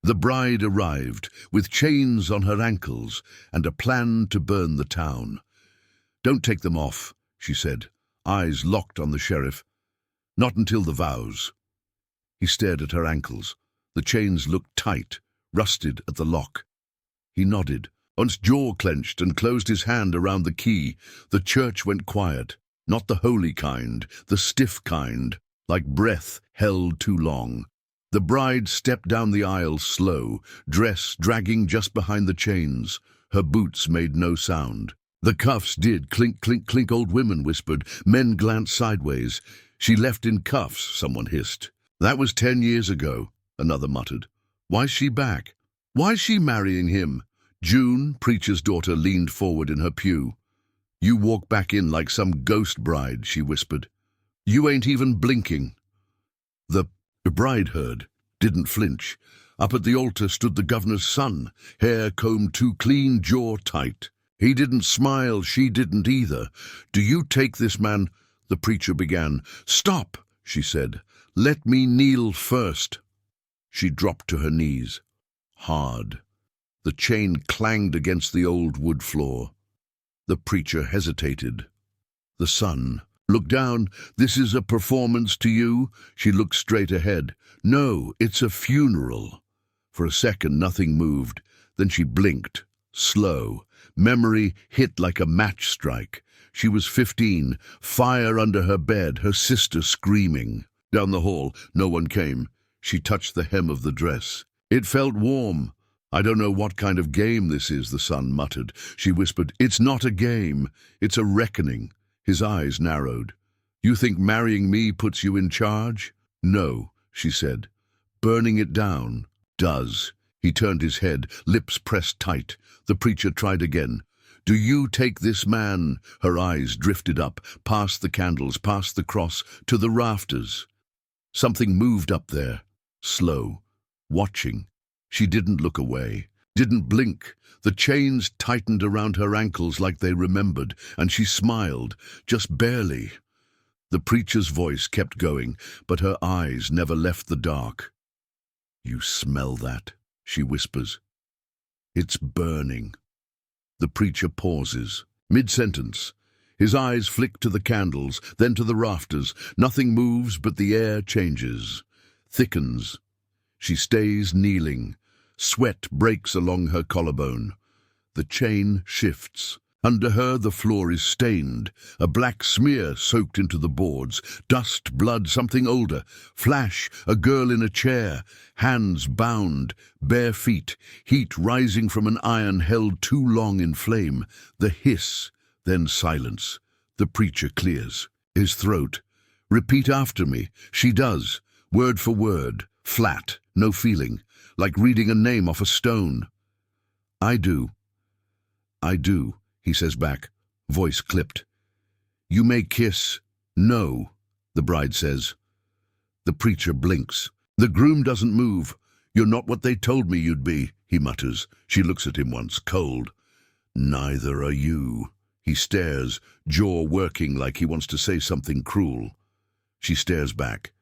The bride arrived, with chains on her ankles and a plan to burn the town. "Don't take them off," she said, eyes locked on the sheriff. "Not until the vows." He stared at her ankles. The chains looked tight, rusted at the lock. He nodded. Once jaw clenched and closed his hand around the key, the church went quiet. Not the holy kind, the stiff kind, like breath held too long. The bride stepped down the aisle slow, dress dragging just behind the chains. Her boots made no sound. "The cuffs did clink, clink, clink," old women whispered. Men glanced sideways. "She left in cuffs," someone hissed. "That was 10 years ago," another muttered. "Why's she back? Why's she marrying him?" June, preacher's daughter, leaned forward in her pew. "You walk back in like some ghost bride," she whispered. "You ain't even blinking." The bride heard, didn't flinch. Up at the altar stood the governor's son, hair combed too clean, jaw tight. He didn't smile, she didn't either. "Do you take this man?" the preacher began. "Stop," she said. "Let me kneel first." She dropped to her knees. Hard. The chain clanged against the old wood floor. The preacher hesitated. The son looked down. "This is a performance to you?" She looked straight ahead. "No, it's a funeral." For a second, nothing moved. Then she blinked. Slow. Memory hit like a match strike. She was 15, fire under her bed, her sister screaming. Down the hall, no one came. She touched the hem of the dress. It felt warm. "I don't know what kind of game this is," the son muttered. She whispered, "It's not a game. It's a reckoning." His eyes narrowed. "You think marrying me puts you in charge?" "No," she said. "Burning it down does." He turned his head, lips pressed tight. The preacher tried again. "Do you take this man?" Her eyes drifted up, past the candles, past the cross, to the rafters. Something moved up there, slow, watching. She didn't look away, didn't blink. The chains tightened around her ankles like they remembered, and she smiled, just barely. The preacher's voice kept going, but her eyes never left the dark. "You smell that?" she whispers. "It's burning." The preacher pauses, mid-sentence. His eyes flick to the candles, then to the rafters. Nothing moves, but the air changes, thickens. She stays kneeling. Sweat breaks along her collarbone. The chain shifts. Under her, the floor is stained. A black smear soaked into the boards. Dust, blood, something older. Flash, a girl in a chair. Hands bound, bare feet. Heat rising from an iron held too long in flame. The hiss, then silence. The preacher clears. His throat. "Repeat after me." She does. Word for word. Flat, no feeling. Like reading a name off a stone. "I do. I do," he says back, voice clipped. "You may kiss." "No," the bride says. The preacher blinks. The groom doesn't move. "You're not what they told me you'd be," he mutters. She looks at him once, cold. "Neither are you." He stares, jaw working like he wants to say something cruel. She stares back.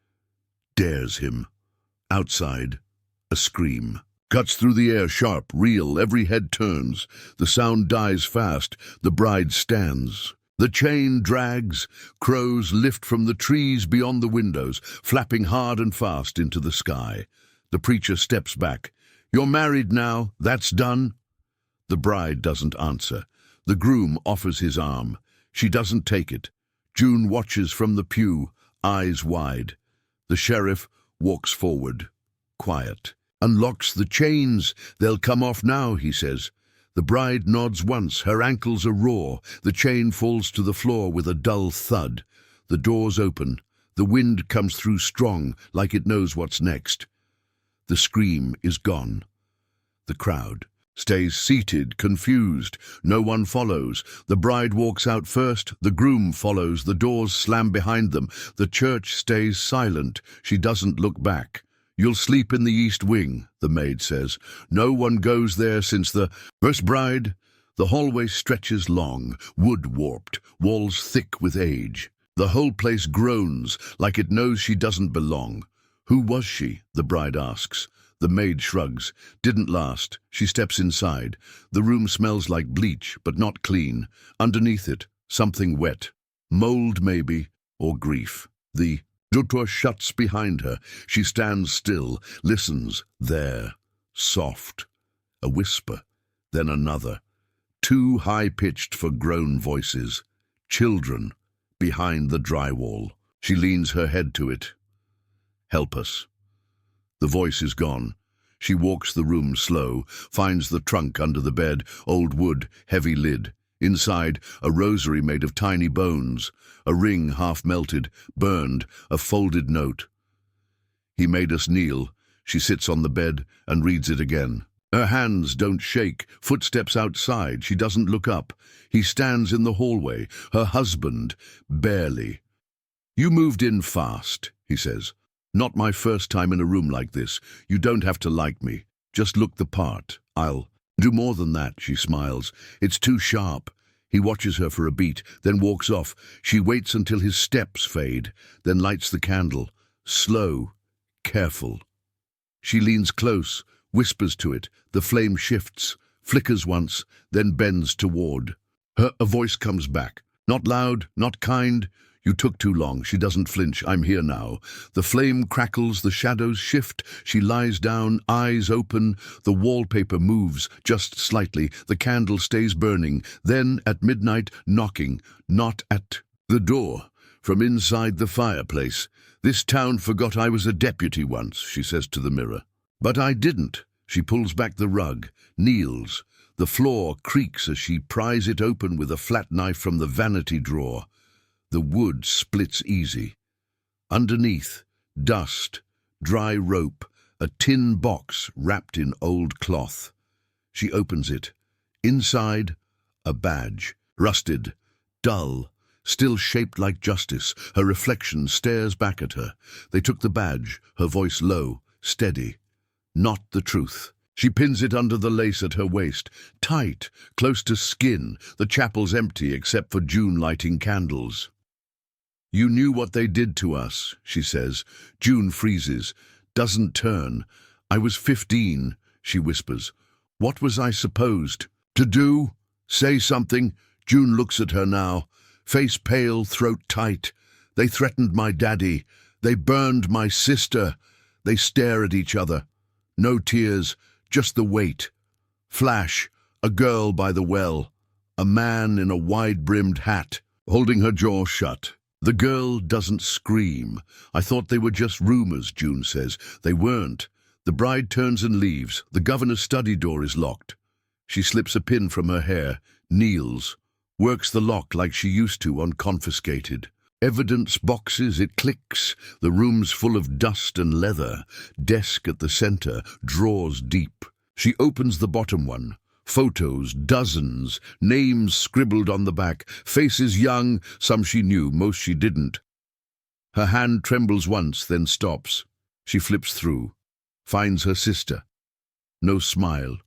Dares him. Outside, a scream. Cuts through the air, sharp, real, every head turns. The sound dies fast. The bride stands. The chain drags. Crows lift from the trees beyond the windows, flapping hard and fast into the sky. The preacher steps back. "You're married now. That's done." The bride doesn't answer. The groom offers his arm. She doesn't take it. June watches from the pew, eyes wide. The sheriff walks forward, quiet. "Unlocks the chains. They'll come off now," he says. The bride nods once. Her ankles are raw. The chain falls to the floor with a dull thud. The doors open. The wind comes through strong, like it knows what's next. The scream is gone. The crowd stays seated, confused. No one follows. The bride walks out first. The groom follows. The doors slam behind them. The church stays silent. She doesn't look back. "You'll sleep in the east wing," the maid says. "No one goes there since the first bride." The hallway stretches long, wood warped, walls thick with age. The whole place groans, like it knows she doesn't belong. "Who was she?" the bride asks. The maid shrugs. Didn't last. She steps inside. The room smells like bleach, but not clean. Underneath it, something wet. Mold, maybe, or grief. The door shuts behind her. She stands still, listens. There. Soft. A whisper. Then another. Too high-pitched for grown voices. Children. Behind the drywall. She leans her head to it. Help us. The voice is gone. She walks the room slow, finds the trunk under the bed, old wood, heavy lid. Inside, a rosary made of tiny bones, a ring half melted, burned, a folded note. He made us kneel. She sits on the bed and reads it again. Her hands don't shake, footsteps outside, she doesn't look up. He stands in the hallway, her husband, barely. You moved in fast, he says. Not my first time in a room like this. You don't have to like me. Just look the part. I'll do more than that, she smiles. It's too sharp. He watches her for a beat, then walks off. She waits until his steps fade, then lights the candle. Slow, careful. She leans close, whispers to it. The flame shifts, flickers once, then bends toward. A voice comes back. Not loud, not kind. You took too long. She doesn't flinch. I'm here now. The flame crackles, the shadows shift. She lies down, eyes open. The wallpaper moves, just slightly. The candle stays burning. Then, at midnight, knocking. Not at the door. From inside the fireplace. This town forgot I was a deputy once, she says to the mirror. But I didn't. She pulls back the rug, kneels. The floor creaks as she pries it open with a flat knife from the vanity drawer. The wood splits easy. Underneath, dust, dry rope, a tin box wrapped in old cloth. She opens it. Inside, a badge, rusted, dull, still shaped like justice. Her reflection stares back at her. They took the badge, her voice low, steady. Not the truth. She pins it under the lace at her waist, tight, close to skin. The chapel's empty except for June lighting candles. You knew what they did to us, she says. June freezes, doesn't turn. I was 15, she whispers. What was I supposed to do? Say something. June looks at her now, face pale, throat tight. They threatened my daddy. They burned my sister. They stare at each other. No tears, just the weight. Flash, a girl by the well. A man in a wide-brimmed hat, holding her jaw shut. The girl doesn't scream. I thought they were just rumors, June says. They weren't. The bride turns and leaves. The governor's study door is locked. She slips a pin from her hair, kneels, works the lock like she used to on confiscated. Evidence boxes, it clicks. The room's full of dust and leather. Desk at the center, drawers deep. She opens the bottom one. Photos, dozens, names scribbled on the back, faces young, some she knew, most she didn't. Her hand trembles once, then stops. She flips through, finds her sister. No smile,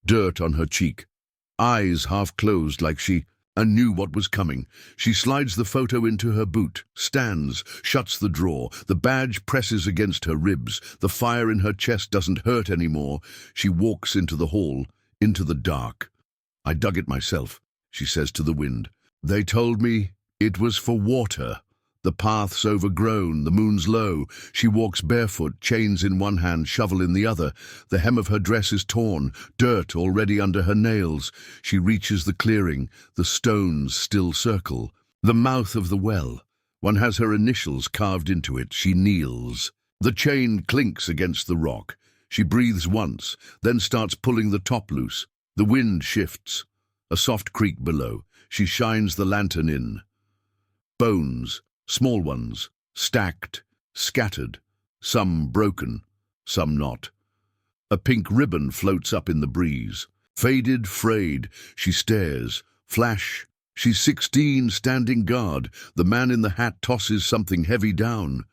dirt on her cheek, eyes half closed like she knew what was coming. She slides the photo into her boot, stands, shuts the drawer. The badge presses against her ribs. The fire in her chest doesn't hurt anymore. She walks into the hall, into the dark. I dug it myself, she says to the wind. They told me it was for water. The path's overgrown, the moon's low. She walks barefoot, chains in one hand, shovel in the other. The hem of her dress is torn, dirt already under her nails. She reaches the clearing, the stones still circle. The mouth of the well. One has her initials carved into it. She kneels. The chain clinks against the rock. She breathes once, then starts pulling the top loose. The wind shifts. A soft creak below. She shines the lantern in. Bones. Small ones, stacked, scattered, some broken, some not. A pink ribbon floats up in the breeze. Faded, frayed, she stares. Flash, she's 16, standing guard. The man in the hat tosses something heavy down.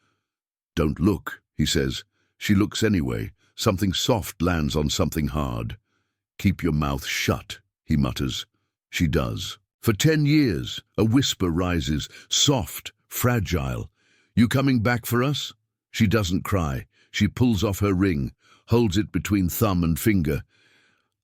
Don't look, he says. She looks anyway. Something soft lands on something hard. Keep your mouth shut, he mutters. She does. For 10 years, a whisper rises, soft, fragile. You coming back for us? She doesn't cry. She pulls off her ring. holds it between thumb and finger.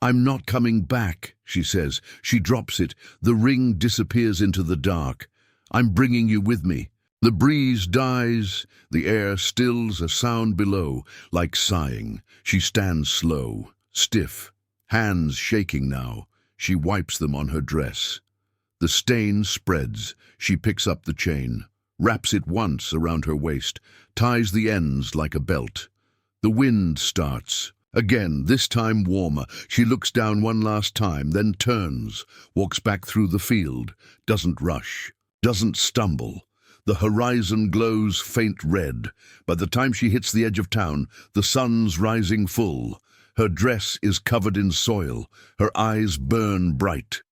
"I'm not coming back," she says. She drops it. The ring disappears into the dark. "I'm bringing you with me." The breeze dies. The air stills, a sound below, like sighing. She stands slow, stiff, hands shaking now. She wipes them on her dress. The stain spreads. She picks up the chain, wraps it once around her waist, ties the ends like a belt. The wind starts. Again, this time warmer. She looks down one last time, then turns, walks back through the field, doesn't rush, doesn't stumble. The horizon glows faint red. By the time she hits the edge of town, the sun's rising full. Her dress is covered in soil. Her eyes burn bright.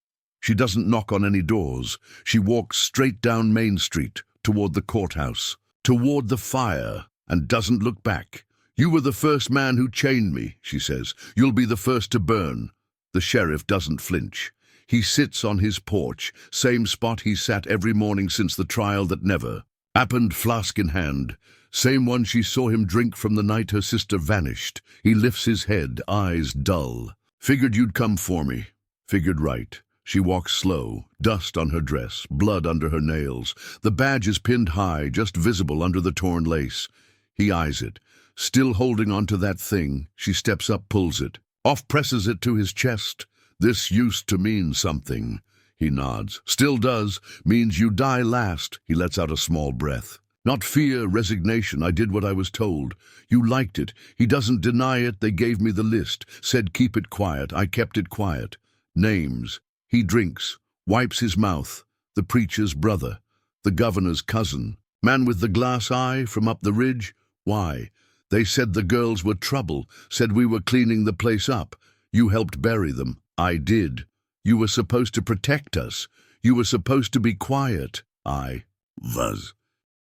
She doesn't knock on any doors. She walks straight down Main Street, toward the courthouse, toward the fire, and doesn't look back. "You were the first man who chained me," she says. "You'll be the first to burn." The sheriff doesn't flinch. He sits on his porch, same spot he sat every morning since the trial that never happened, flask in hand. Same one she saw him drink from the night her sister vanished. He lifts his head, eyes dull. "Figured you'd come for me." Figured right. She walks slow, dust on her dress, blood under her nails. The badge is pinned high, just visible under the torn lace. He eyes it. Still holding on to that thing, she steps up, pulls it. Off, presses it to his chest. "This used to mean something." He nods. "Still does. Means you die last." He lets out a small breath. "Not fear, resignation. I did what I was told. You liked it." He doesn't deny it. "They gave me the list. Said keep it quiet. I kept it quiet." Names. He drinks, wipes his mouth. The preacher's brother. The governor's cousin. Man with the glass eye from up the ridge. Why? "They said the girls were trouble. Said we were cleaning the place up. You helped bury them." "I did." "You were supposed to protect us. You were supposed to be quiet." "I was."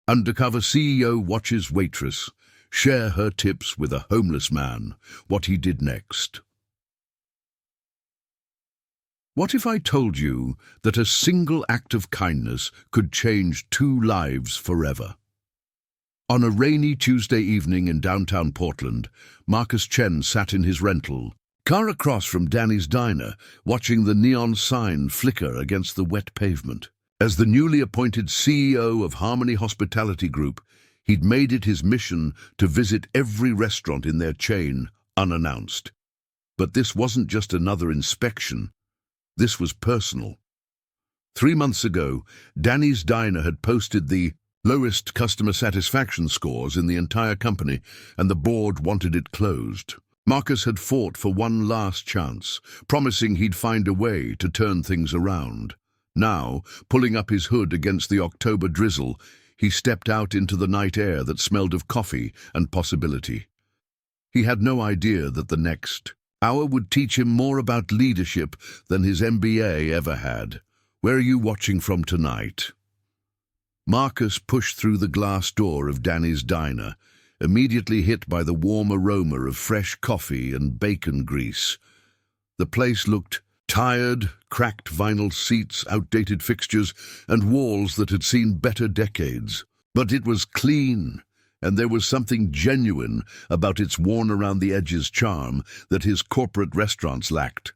Undercover CEO watches waitress share her tips with a homeless man. What he did next. What if I told you that a single act of kindness could change 2 lives forever? On a rainy Tuesday evening in downtown Portland, Marcus Chen sat in his rental car across from Danny's Diner, watching the neon sign flicker against the wet pavement. As the newly appointed CEO of Harmony Hospitality Group, he'd made it his mission to visit every restaurant in their chain unannounced. But this wasn't just another inspection. This was personal. 3 months ago, Danny's Diner had posted the lowest customer satisfaction scores in the entire company, and the board wanted it closed. Marcus had fought for one last chance, promising he'd find a way to turn things around. Now, pulling up his hood against the October drizzle, he stepped out into the night air that smelled of coffee and possibility. He had no idea that the next hour would teach him more about leadership than his MBA ever had. "Where are you watching from tonight?" Marcus pushed through the glass door of Danny's Diner, immediately hit by the warm aroma of fresh coffee and bacon grease. The place looked tired, cracked vinyl seats, outdated fixtures, and walls that had seen better decades. But it was clean, and there was something genuine about its worn-around-the-edges charm that his corporate restaurants lacked.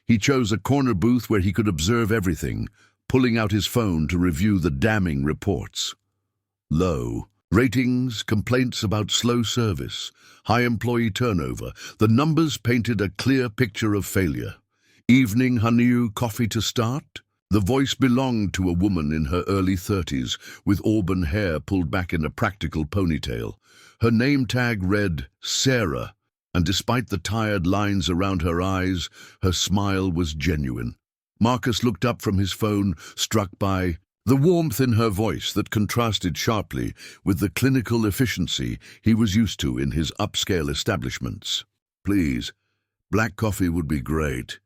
He chose a corner booth where he could observe everything, pulling out his phone to review the damning reports. Low ratings, complaints about slow service, high employee turnover. The numbers painted a clear picture of failure. "Evening, honey, coffee to start?" The voice belonged to a woman in her early 30s, with auburn hair pulled back in a practical ponytail. Her name tag read Sarah, and despite the tired lines around her eyes, her smile was genuine. Marcus looked up from his phone, struck by the warmth in her voice that contrasted sharply with the clinical efficiency he was used to in his upscale establishments. "Please, black coffee would be great."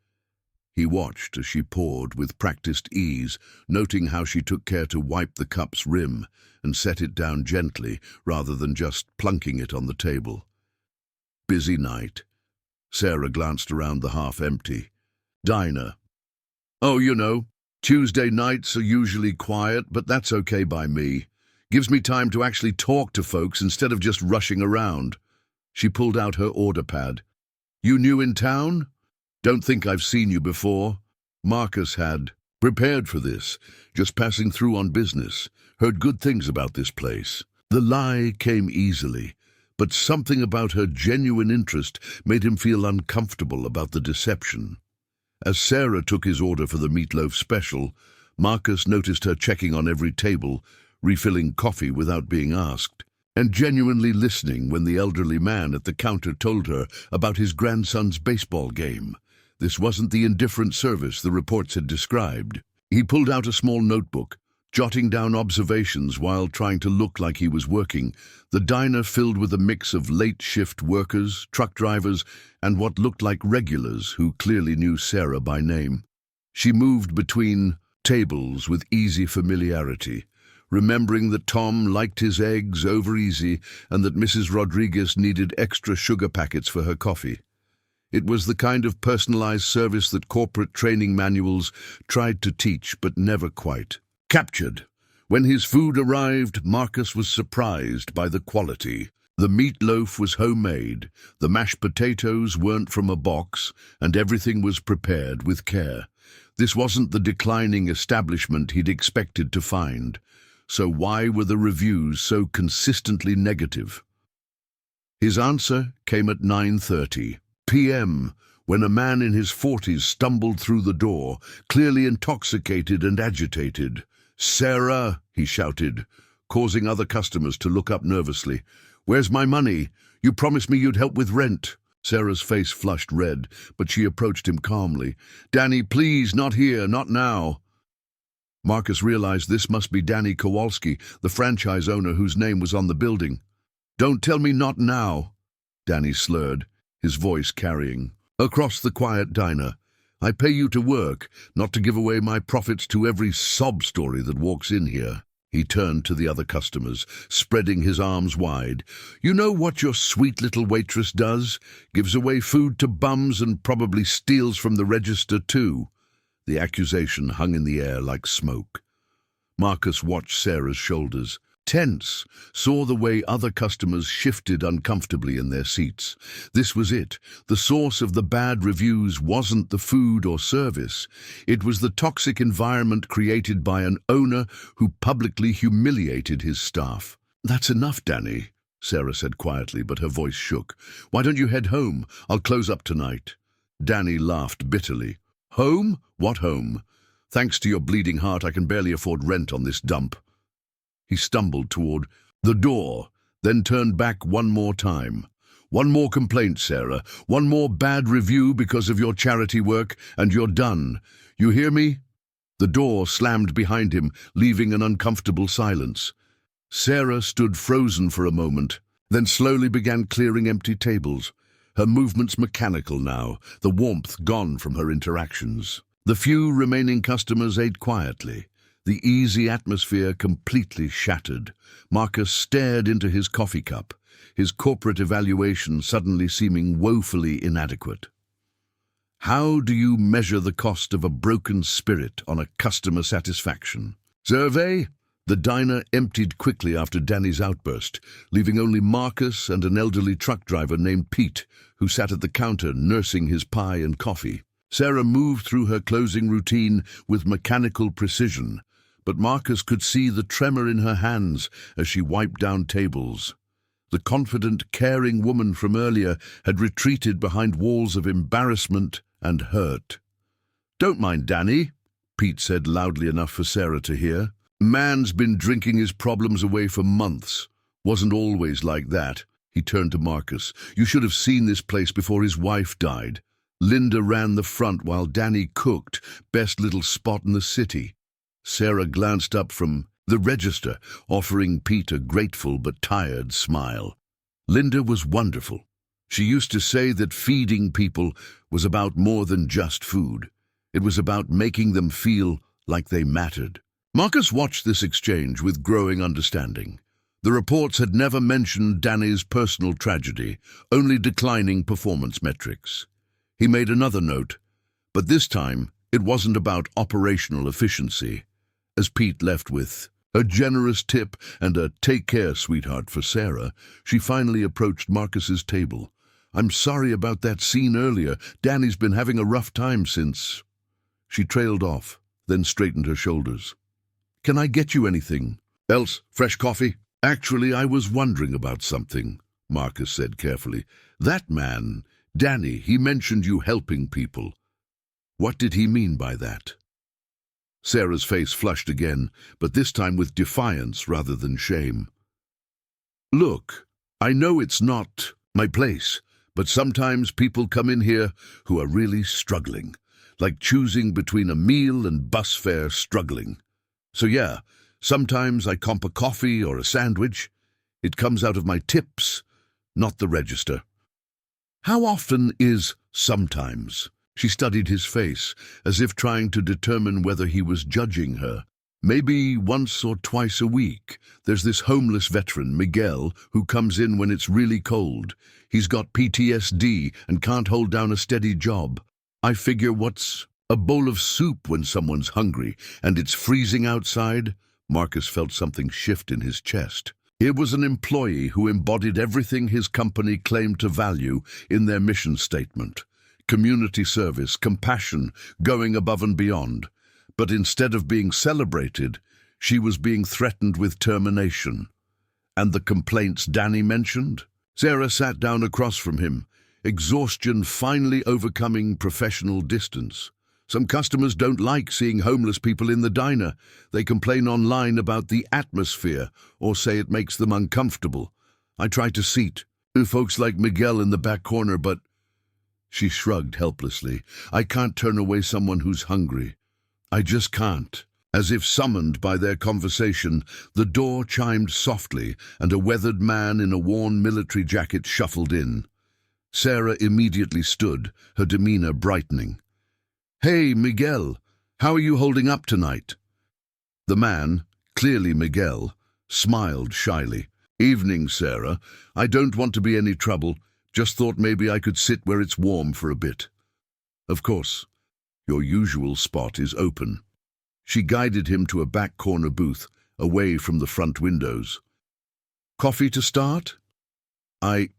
He watched as she poured with practiced ease, noting how she took care to wipe the cup's rim and set it down gently rather than just plunking it on the table. Busy night. Sarah glanced around the half-empty diner. "Oh, you know, Tuesday nights are usually quiet, but that's okay by me. Gives me time to actually talk to folks instead of just rushing around." She pulled out her order pad. "You new in town? Don't think I've seen you before." Marcus had prepared for this, just passing through on business. Heard good things about this place. The lie came easily, but something about her genuine interest made him feel uncomfortable about the deception. As Sarah took his order for the meatloaf special, Marcus noticed her checking on every table, refilling coffee without being asked, and genuinely listening when the elderly man at the counter told her about his grandson's baseball game. This wasn't the indifferent service the reports had described. He pulled out a small notebook, jotting down observations while trying to look like he was working. The diner filled with a mix of late-shift workers, truck drivers, and what looked like regulars who clearly knew Sarah by name. She moved between tables with easy familiarity, remembering that Tom liked his eggs over easy and that Mrs. Rodriguez needed extra sugar packets for her coffee. It was the kind of personalized service that corporate training manuals tried to teach but never quite captured. When his food arrived, Marcus was surprised by the quality. The meatloaf was homemade, the mashed potatoes weren't from a box, and everything was prepared with care. This wasn't the declining establishment he'd expected to find. So why were the reviews so consistently negative? His answer came at 9:30 p.m., when a man in his 40s stumbled through the door, clearly intoxicated and agitated. "Sarah," he shouted, causing other customers to look up nervously. "Where's my money? You promised me you'd help with rent." Sarah's face flushed red, but she approached him calmly. "Danny, please, not here, not now." Marcus realized this must be Danny Kowalski, the franchise owner whose name was on the building. "Don't tell me not now," Danny slurred, his voice carrying across the quiet diner. "I pay you to work, not to give away my profits to every sob story that walks in here." He turned to the other customers, spreading his arms wide. "You know what your sweet little waitress does? Gives away food to bums and probably steals from the register too." The accusation hung in the air like smoke. Marcus watched Sarah's shoulders, tense, saw the way other customers shifted uncomfortably in their seats. This was it. The source of the bad reviews wasn't the food or service. It was the toxic environment created by an owner who publicly humiliated his staff. "That's enough, Danny," Sarah said quietly, but her voice shook. "Why don't you head home? I'll close up tonight." Danny laughed bitterly. "Home? What home? Thanks to your bleeding heart, I can barely afford rent on this dump." He stumbled toward the door, then turned back one more time. "One more complaint, Sarah. One more bad review because of your charity work, and you're done. You hear me?" The door slammed behind him, leaving an uncomfortable silence. Sarah stood frozen for a moment, then slowly began clearing empty tables. Her movements mechanical now, the warmth gone from her interactions. The few remaining customers ate quietly, the easy atmosphere completely shattered. Marcus stared into his coffee cup, his corporate evaluation suddenly seeming woefully inadequate. How do you measure the cost of a broken spirit on a customer satisfaction? Survey? The diner emptied quickly after Danny's outburst, leaving only Marcus and an elderly truck driver named Pete, who sat at the counter nursing his pie and coffee. Sarah moved through her closing routine with mechanical precision, but Marcus could see the tremor in her hands as she wiped down tables. The confident, caring woman from earlier had retreated behind walls of embarrassment and hurt. "Don't mind Danny," Pete said loudly enough for Sarah to hear. "Man's been drinking his problems away for months. Wasn't always like that." He turned to Marcus. "You should have seen this place before his wife died. Linda ran the front while Danny cooked. Best little spot in the city." Sarah glanced up from the register, offering Pete a grateful but tired smile. Linda was wonderful. She used to say that feeding people was about more than just food. It was about making them feel like they mattered. Marcus watched this exchange with growing understanding. The reports had never mentioned Danny's personal tragedy, only declining performance metrics. He made another note, but this time it wasn't about operational efficiency. As Pete left with A generous tip and a "take care, sweetheart" for Sarah, she finally approached Marcus's table. "I'm sorry about that scene earlier. Danny's been having a rough time since—" She trailed off, then straightened her shoulders. "Can I get you anything else? Fresh coffee?" "Actually, I was wondering about something," Marcus said carefully. "That man, Danny, he mentioned you helping people. What did he mean by that?" Sarah's face flushed again, but this time with defiance rather than shame. "Look, I know it's not my place, but sometimes people come in here who are really struggling, like choosing between a meal and bus fare struggling. So yeah, sometimes I comp a coffee or a sandwich. It comes out of my tips, not the register." "How often is sometimes?" She studied his face, as if trying to determine whether he was judging her. "Maybe once or twice a week. There's this homeless veteran, Miguel, who comes in when it's really cold. He's got PTSD and can't hold down a steady job. I figure, what's a bowl of soup when someone's hungry and it's freezing outside?" Marcus felt something shift in his chest. It was an employee who embodied everything his company claimed to value in their mission statement: community service, compassion, going above and beyond. But instead of being celebrated, she was being threatened with termination. And the complaints Danny mentioned? Sarah sat down across from him, exhaustion finally overcoming professional distance. "Some customers don't like seeing homeless people in the diner. They complain online about the atmosphere or say it makes them uncomfortable. I try to seat folks like Miguel in the back corner, but—" She shrugged helplessly. "I can't turn away someone who's hungry. I just can't." As if summoned by their conversation, the door chimed softly and a weathered man in a worn military jacket shuffled in. Sarah immediately stood, her demeanor brightening. "Hey, Miguel, how are you holding up tonight?" The man, clearly Miguel, smiled shyly. "Evening, Sarah. I don't want to be any trouble. Just thought maybe I could sit where it's warm for a bit." "Of course. Your usual spot is open." She guided him to a back corner booth, away from the front windows. "Coffee to start?" I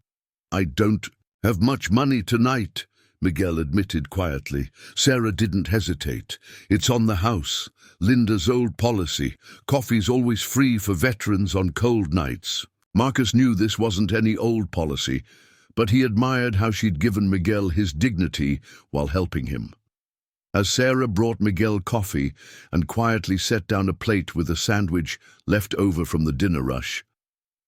don't have much money tonight," Miguel admitted quietly. Sarah didn't hesitate. "It's on the house. Linda's old policy. Coffee's always free for veterans on cold nights." Marcus knew this wasn't any old policy, but he admired how she'd given Miguel his dignity while helping him. As Sarah brought Miguel coffee and quietly set down a plate with a sandwich left over from the dinner rush,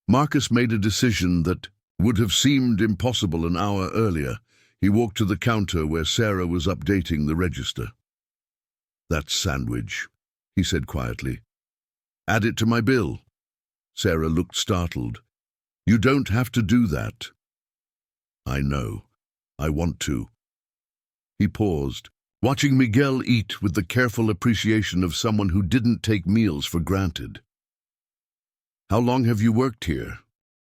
Marcus made a decision that would have seemed impossible an hour earlier. He walked to the counter where Sarah was updating the register. "That sandwich," he said quietly. "Add it to my bill." Sarah looked startled. "You don't have to do that." "I know. I want to." He paused, watching Miguel eat with the careful appreciation of someone who didn't take meals for granted. "How long have you worked here?"